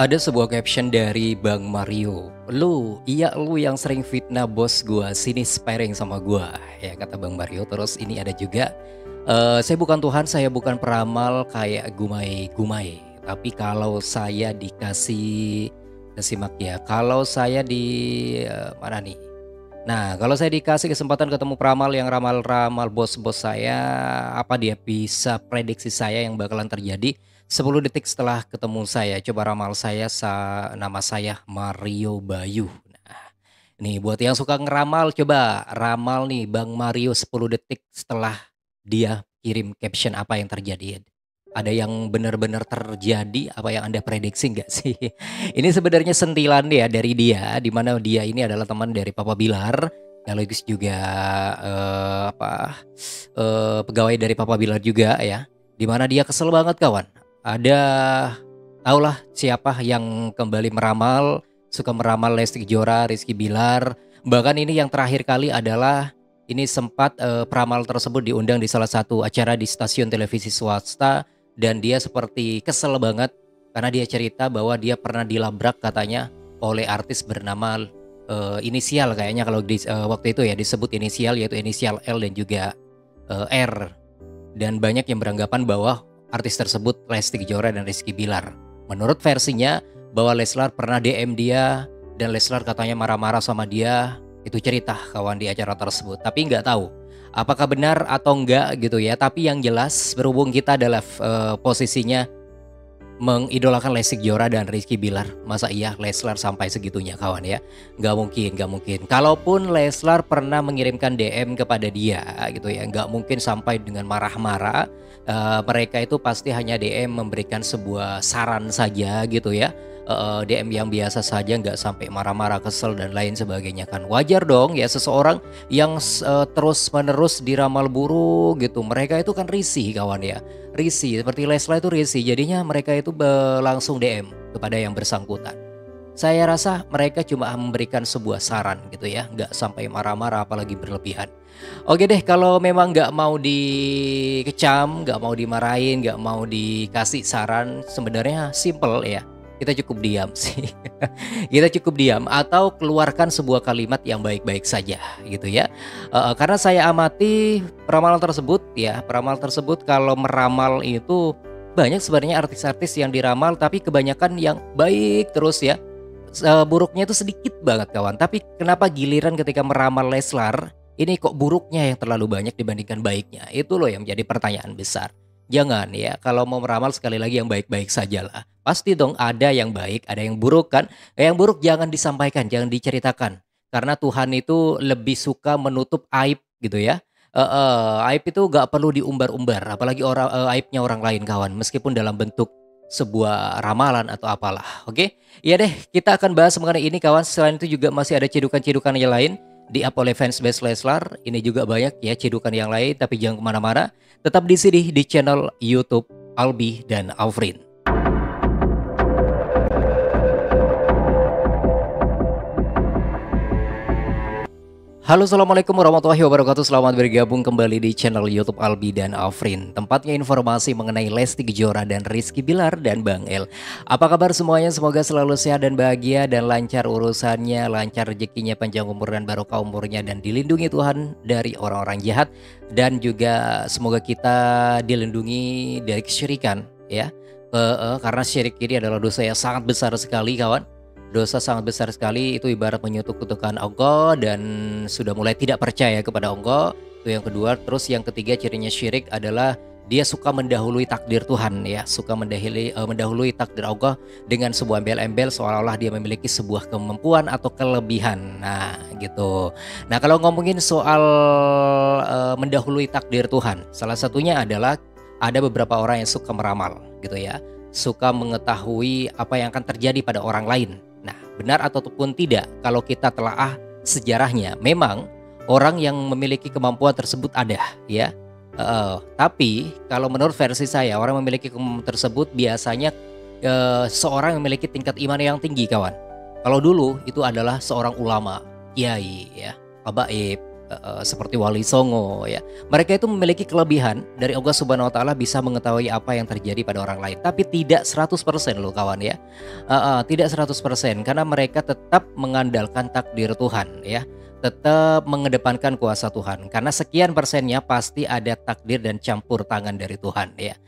Ada sebuah caption dari Bang Mario, "Lu yang sering fitnah bos gua, sini sparring sama gua," ya kata Bang Mario. Terus ini ada juga, "Saya bukan Tuhan, saya bukan peramal kayak gumai-gumai, tapi kalau saya dikasih" kita simak ya, "kalau saya di" mana nih? Nah, "Kalau saya dikasih kesempatan ketemu peramal yang ramal-ramal bos-bos saya, apa dia bisa prediksi saya yang bakalan terjadi 10 detik setelah ketemu saya? Coba ramal saya, nama saya Mario Bayu." Nah, nih buat yang suka ngeramal, coba ramal nih Bang Mario 10 detik setelah dia kirim caption apa yang terjadi. Ada yang benar-benar terjadi apa yang Anda prediksi nggak sih? Ini sebenarnya sentilan ya dari dia, di mana dia ini adalah teman dari Papa Bilar, sekaligus juga, pegawai dari Papa Bilar juga ya, di mana dia kesel banget kawan. Ada tahulah siapa yang kembali meramal, suka meramal Lesti Kejora, Rizky Bilar, bahkan ini yang terakhir kali adalah ini sempat, peramal tersebut diundang di salah satu acara di stasiun televisi swasta dan dia seperti kesel banget karena dia cerita bahwa dia pernah dilabrak katanya oleh artis bernama, inisial kayaknya kalau waktu itu ya disebut inisial yaitu inisial L dan juga, R. Dan banyak yang beranggapan bahwa artis tersebut Lesti Kejora dan Rizky Bilar. Menurut versinya bahwa Leslar pernah DM dia dan Leslar katanya marah-marah sama dia, itu cerita kawan di acara tersebut. Tapi nggak tahu apakah benar atau enggak gitu ya. Tapi yang jelas berhubung kita adalah posisinya mengidolakan Lesti Kejora dan Rizky Bilar, masa iya Leslar sampai segitunya kawan ya? Nggak mungkin nggak mungkin. Kalaupun Leslar pernah mengirimkan DM kepada dia gitu ya, nggak mungkin sampai dengan marah-marah, mereka itu pasti hanya DM memberikan sebuah saran saja gitu ya, DM yang biasa saja nggak sampai marah-marah, kesel dan lain sebagainya kan. Wajar dong ya seseorang yang terus-menerus diramal buruk gitu, mereka itu kan risih kawan ya. Risih, seperti Leslar itu risih, jadinya mereka itu langsung DM kepada yang bersangkutan. Saya rasa mereka cuma memberikan sebuah saran gitu ya, nggak sampai marah-marah apalagi berlebihan. Oke deh, kalau memang nggak mau dikecam, nggak mau dimarahin, nggak mau dikasih saran, sebenarnya simple ya, kita cukup diam sih. Kita cukup diam atau keluarkan sebuah kalimat yang baik-baik saja gitu ya. Karena saya amati peramal tersebut kalau meramal itu banyak sebenarnya artis-artis yang diramal tapi kebanyakan yang baik terus ya. Buruknya itu sedikit banget kawan, tapi kenapa giliran ketika meramal Leslar, ini kok buruknya yang terlalu banyak dibandingkan baiknya? Itu loh yang menjadi pertanyaan besar. Jangan ya, kalau mau meramal sekali lagi yang baik-baik sajalah. Pasti dong ada yang baik, ada yang buruk kan. Yang buruk jangan disampaikan, jangan diceritakan. Karena Tuhan itu lebih suka menutup aib gitu ya. Aib itu gak perlu diumbar-umbar, apalagi aibnya orang lain kawan, meskipun dalam bentuk sebuah ramalan atau apalah, oke? Iya deh, kita akan bahas mengenai ini kawan. Selain itu juga masih ada cedukan-cedukan yang lain di up oleh fansbase Leslar. Ini juga banyak ya cedukan yang lain, tapi jangan kemana-mana. Tetap di sini di channel YouTube Albi dan Alvin. Halo, assalamualaikum warahmatullahi wabarakatuh. Selamat bergabung kembali di channel YouTube Albi dan Afrin. Tempatnya informasi mengenai Lesti Kejora dan Rizky Bilar dan Bang El. Apa kabar semuanya? Semoga selalu sehat dan bahagia dan lancar urusannya, lancar rezekinya, panjang umur dan barokah umurnya, dan dilindungi Tuhan dari orang-orang jahat. Dan juga semoga kita dilindungi dari kesyirikan ya. Karena syirik ini adalah dosa yang sangat besar sekali kawan. Dosa sangat besar sekali, itu ibarat menyekutukan Allah dan sudah mulai tidak percaya kepada Allah. Itu yang kedua. Terus yang ketiga cirinya syirik adalah dia suka mendahului takdir Tuhan ya, suka mendahului takdir Allah dengan sebuah embel-embel seolah-olah dia memiliki sebuah kemampuan atau kelebihan. Nah, gitu. Nah, kalau ngomongin soal mendahului takdir Tuhan, salah satunya adalah ada beberapa orang yang suka meramal gitu ya. Suka mengetahui apa yang akan terjadi pada orang lain. Nah, benar ataupun tidak, kalau kita telaah sejarahnya, memang orang yang memiliki kemampuan tersebut ada, ya. Tapi kalau menurut versi saya, orang memiliki kemampuan tersebut biasanya seorang yang memiliki tingkat iman yang tinggi, kawan. Kalau dulu itu adalah seorang ulama, kiai, ya, habaib, seperti Wali Songo ya. Mereka itu memiliki kelebihan dari Allah Subhanahu wa taala bisa mengetahui apa yang terjadi pada orang lain, tapi tidak 100% loh kawan ya. Tidak 100% karena mereka tetap mengandalkan takdir Tuhan ya. Tetap mengedepankan kuasa Tuhan karena sekian persennya pasti ada takdir dan campur tangan dari Tuhan ya.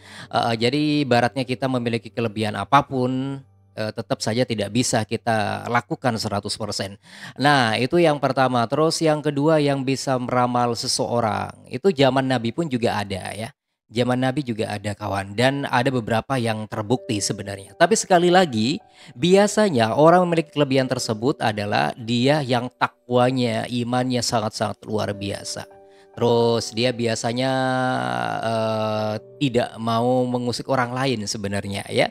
Jadi ibaratnya kita memiliki kelebihan apapun, tetap saja tidak bisa kita lakukan 100%. Nah, itu yang pertama. Terus yang kedua yang bisa meramal seseorang, itu zaman Nabi pun juga ada ya. Zaman Nabi juga ada kawan dan ada beberapa yang terbukti sebenarnya. Tapi sekali lagi, biasanya orang memiliki kelebihan tersebut adalah dia yang takwanya, imannya sangat-sangat luar biasa. Terus dia biasanya, tidak mau mengusik orang lain sebenarnya ya.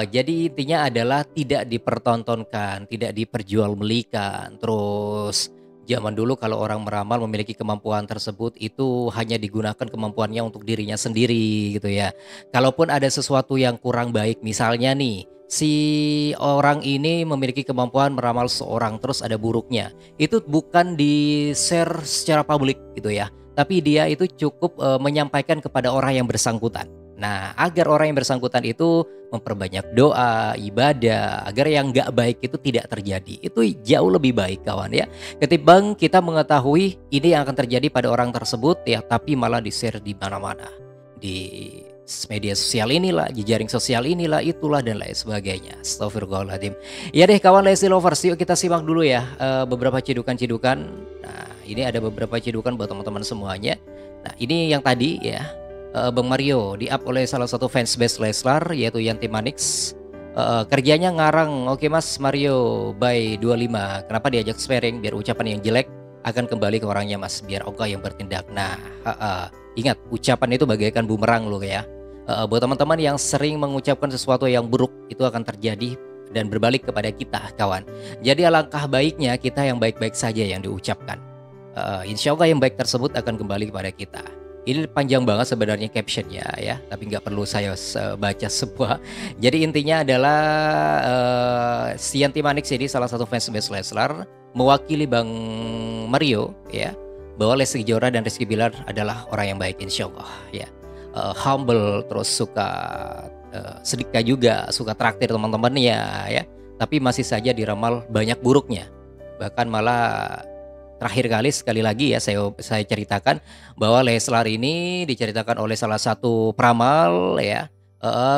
Jadi intinya adalah tidak dipertontonkan, tidak diperjualbelikan. Terus zaman dulu kalau orang meramal memiliki kemampuan tersebut itu hanya digunakan kemampuannya untuk dirinya sendiri gitu ya. Kalaupun ada sesuatu yang kurang baik misalnya nih, si orang ini memiliki kemampuan meramal seseorang terus ada buruknya, itu bukan di-share secara publik gitu ya, tapi dia itu cukup, menyampaikan kepada orang yang bersangkutan. Nah, agar orang yang bersangkutan itu memperbanyak doa, ibadah, agar yang nggak baik itu tidak terjadi. Itu jauh lebih baik kawan ya, ketimbang kita mengetahui ini yang akan terjadi pada orang tersebut ya, tapi malah di-share di mana-mana. Di media sosial inilah, jejaring sosial inilah, itulah dan lain sebagainya. Astagfirullahaladzim. Ya deh kawan Lesti Lovers, yuk kita simak dulu ya beberapa cidukan-cidukan. Nah, ini ada beberapa cidukan buat teman-teman semuanya. Nah, ini yang tadi ya, Bang Mario di-up oleh salah satu fans base Leslar yaitu Yanti Manix. Kerjanya ngarang, oke Mas Mario by 25. Kenapa diajak sparing? Biar ucapan yang jelek akan kembali ke orangnya Mas, biar Allah yang bertindak. Nah, ingat ucapan itu bagaikan bumerang loh ya. Buat teman-teman yang sering mengucapkan sesuatu yang buruk itu akan terjadi dan berbalik kepada kita kawan. Jadi alangkah baiknya kita yang baik-baik saja yang diucapkan. Insya Allah yang baik tersebut akan kembali kepada kita. Ini panjang banget sebenarnya captionnya ya, tapi nggak perlu saya baca semua. Jadi intinya adalah si Yanti Manix ini salah satu fans base Leslar mewakili Bang Mario ya, bahwa Lesti Kejora dan Rizky Bilar adalah orang yang baik insya Allah ya. Humble, terus suka sedekah juga, suka traktir teman-temannya ya. Tapi masih saja diramal banyak buruknya. Bahkan malah terakhir kali sekali lagi ya saya ceritakan bahwa Leslar ini diceritakan oleh salah satu peramal ya.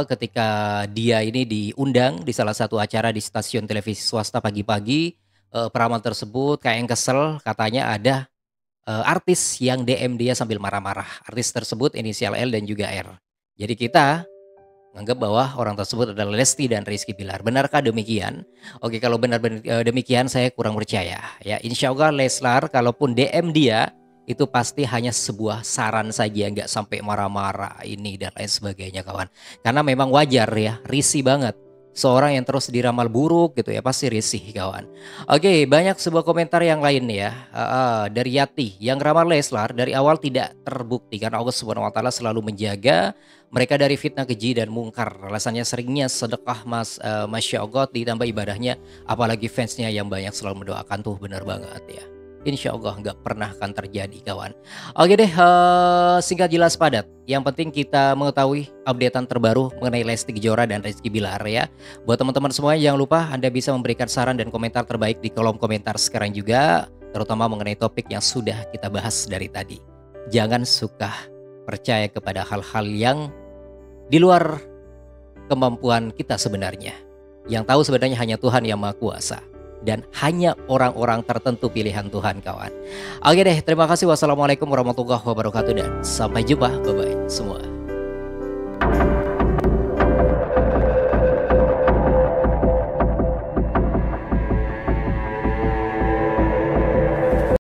Ketika dia ini diundang di salah satu acara di stasiun televisi swasta pagi-pagi, peramal tersebut kayak yang kesel katanya ada artis yang DM dia sambil marah-marah. Artis tersebut inisial L dan juga R. Jadi kita menganggap bahwa orang tersebut adalah Lesti dan Rizky Bilar. Benarkah demikian? Oke, kalau benar demikian saya kurang percaya. Ya, insya Allah Leslar kalaupun DM dia itu pasti hanya sebuah saran saja, nggak sampai marah-marah ini dan lain sebagainya kawan. Karena memang wajar ya, risih banget. Seorang yang terus diramal buruk gitu ya, pasti risih kawan. Oke, banyak sebuah komentar yang lain ya. Dari Yati, yang ramal Leslar dari awal tidak terbukti karena Allah Subhanahu wa taala selalu menjaga mereka dari fitnah keji dan mungkar. Alasannya seringnya sedekah Masya Allah ditambah ibadahnya, apalagi fansnya yang banyak selalu mendoakan tuh, benar banget ya. Insya Allah nggak pernah akan terjadi kawan. Oke deh, singkat jelas padat. Yang penting kita mengetahui updatean terbaru mengenai Lesti Kejora dan Rizky Bilar ya. Buat teman-teman semuanya jangan lupa Anda bisa memberikan saran dan komentar terbaik di kolom komentar sekarang juga, terutama mengenai topik yang sudah kita bahas dari tadi. Jangan suka percaya kepada hal-hal yang di luar kemampuan kita sebenarnya. Yang tahu sebenarnya hanya Tuhan yang Maha Kuasa. Dan hanya orang-orang tertentu pilihan Tuhan kawan. Oke deh, terima kasih. Wassalamualaikum warahmatullahi wabarakatuh dan sampai jumpa. Bye-bye semua.